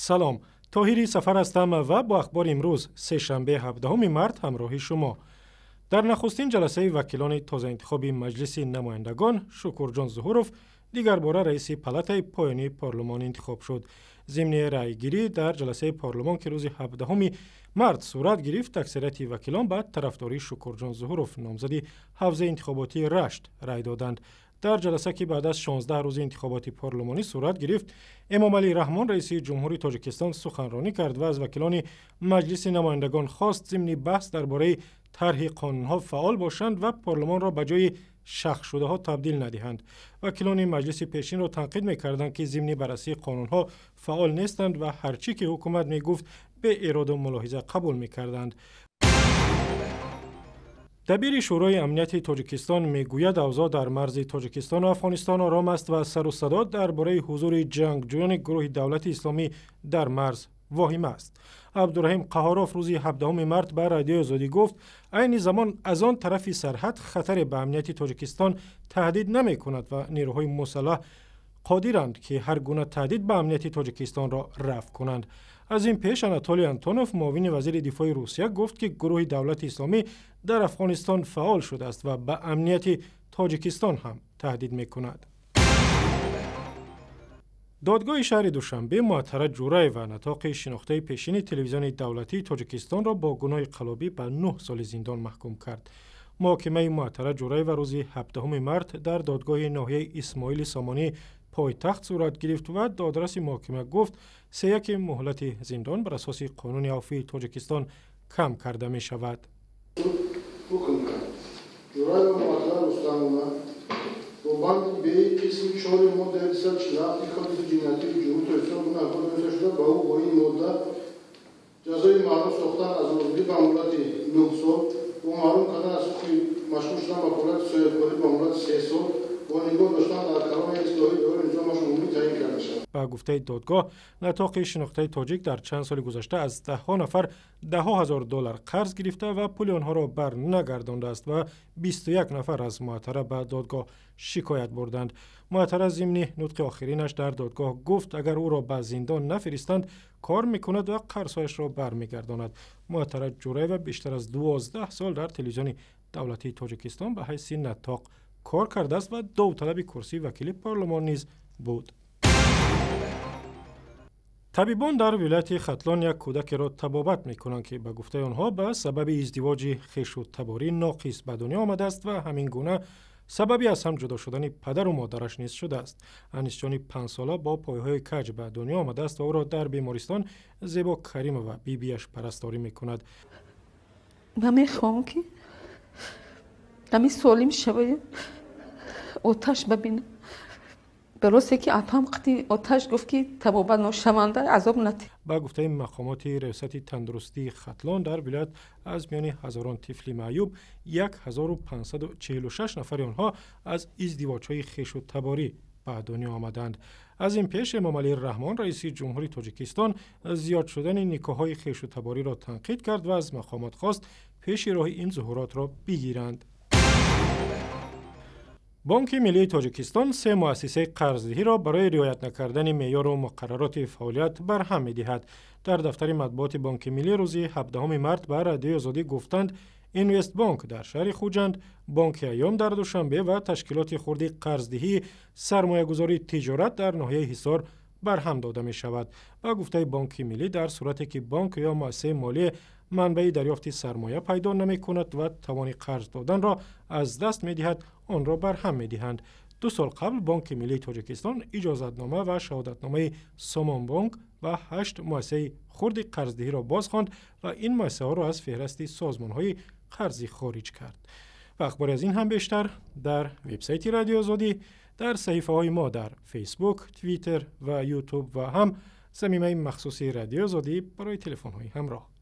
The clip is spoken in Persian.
سلام، طاهری سفر هستم و با اخبار امروز سه‌شنبه 17 مارس همراه شما. در نخستین جلسه وکیلان تازه انتخابی مجلس نمایندگان شکرجان ظهوروف دیگر باره رئیس پالاتای پایانی پارلمان انتخاب شد. ضمن رأیگیری در جلسه پارلمان که روز 17 مارس صورت گرفت، اکثریت وکیلان به طرفداری شکرجان ظهوروف نامزد حوزه انتخاباتی رشت رأی دادند. در جلسه که بعد از 16 روز انتخابات پارلمانی صورت گرفت، امامعلی رحمان رئیس جمهوری تاجیکستان سخنرانی کرد و از وکیلان مجلس نمایندگان خواست ضمن بحث درباره طرح قانون‌ها فعال باشند و پارلمان را به جای شخ شده ها تبدیل ندهند. وکیلان مجلس پیشین را تنقید می‌کردند که ضمن بررسی قانون‌ها فعال نیستند و هرچی که حکومت می‌گفت به اراده و ملاحظه قبول می‌کردند. دبیر شورای امنیت تاجیکستان میگوید اوضاع در مرز تاجیکستان و افغانستان آرام است و سر و صدا درباره حضور جنگجویان گروه دولت اسلامی در مرز واهمه است. عبدالرحیم قهاروف روز 17 مارس به رادیو آزادی گفت عین زمان از آن طرف سرحد خطر به امنیت تاجیکستان تهدید نمی کند و نیروهای مسلح قادرند که هر گونه تهدید به امنیت تاجیکستان را رفع کنند. از این پیش اناتولی آنتونوف معاون وزیر دفاع روسیه گفت که گروه دولت اسلامی در افغانستان فعال شده است و به امنیت تاجیکستان هم تهدید می کند. دادگاه شهر دوشنبه معطره جورای و نطاق شناخته پیشین تلویزیون دولتی تاجیکستان را با گناه قلابی به 9 سال زندان محکوم کرد. محاکمه معطره جورای و روز 17 مارس در دادگاه ناحیه اسماعیل سامانی پایتخت صورت گرفت و دادرس محاکمه گفت 3 مهلت زندان بر اساس قانون عفوی تاجیکستان کم کرده می شود. جورای و معطره رستم‌آمه با بند به قسم 4 ماده 247 کد جنایتی جمهوری اسلامی محکوم شده با او با این ماده جزای معروف ساختن از عضوی به مهلت 9 سال و محروم کردن از حقوق مشروع شدن به فعالیت سیاحتکاری به مهلت 3 سال با نگاه داشتن در کلان اصلاحی دور نظامش عمومی تعیین کرده شد. با گفته دادگاه نطاق شناخته تاجیک در چند سال گذشته از 10 نفر $10,000 قرض گرفته و پول آنها را بر نگردانده است و 21 نفر از معطره به دادگاه شکایت بردند. معطره ضمن نطق آخرینش در دادگاه گفت اگر او را به زندان نفرستند کار میکند و قرضهایش را برمیگرداند. معطره جورای و بیشتر از 12 سال در تلویزیون دولتی تاجیکستان به حیث نطاق کار کرده است و داوطلب کرسی وکیل پارلمان نیز بود. طبیبان در ولایت ختلان یک کودک را طبابت می‌کنند که به گفته آنها به سبب ازدواج خویش و تباری ناقص به دنیا آمده است و همین گونه سببی از هم جدا شدن پدر و مادرش نیز شده است. انیسجان 5 ساله با پایهای کج به دنیا آمده است و او را در بیمارستان زیبا کریمه و بیبیش پرستاری می‌کند. من می‌خوام که دمی سالم شوه آتش ببینه. براستی که اتم قطعی آتش گفت که طبابت نشونده عذاب نتی. با گفته مقامات ریاست تندرستی ختلان در ولایت از میان هزاران طفل معیوب 1546 نفر آنها از ازدواج‌های خویش و تباری به دنیا آمدند. از این پیش امامعلی رحمان رئیس جمهوری تاجیکستان زیاد شدن نکاح‌های خویش و تباری را تنقید کرد و از مقامات خواست پیش راه این ظهورات را بگیرند. بانک ملی تاجیکستان 3 مؤسسه قرضدهی را برای رعایت نکردن معیار و مقررات فعالیت برهم می‌دهد. در دفتر مطبوعات بانک ملی روز 17 مارس به رادیو آزادی گفتند اینوست بانک در شهر خوجند، بانک ایام در دوشنبه و تشکیلات خردی قرضدهی سرمایه‌گذاری تجارت در ناحیه حصار برهم داده می شود. با گفته بانک ملی در صورتی که بانک یا مؤسسه مالی منبع دریافت سرمایه پیدا نمی کند و توان قرض دادن را از دست می دهد، آن را برهم می دهند. 2 سال قبل بانک ملی تاجیکستان اجازتنامه و شهادتنامه سامان بانک و 8 مؤسسه خرد قرضدهی را بازخواند و این مؤسسه ها را از فهرست سازمان های قرضی خارج کرد. و اخبار از این هم بیشتر در وبسایت رادیو آزادی، در صحیفه های ما در فیسبوک، توییتر و یوتیوب و هم صمیمه مخصوصی رادیو آزادی برای تلفن های همراه.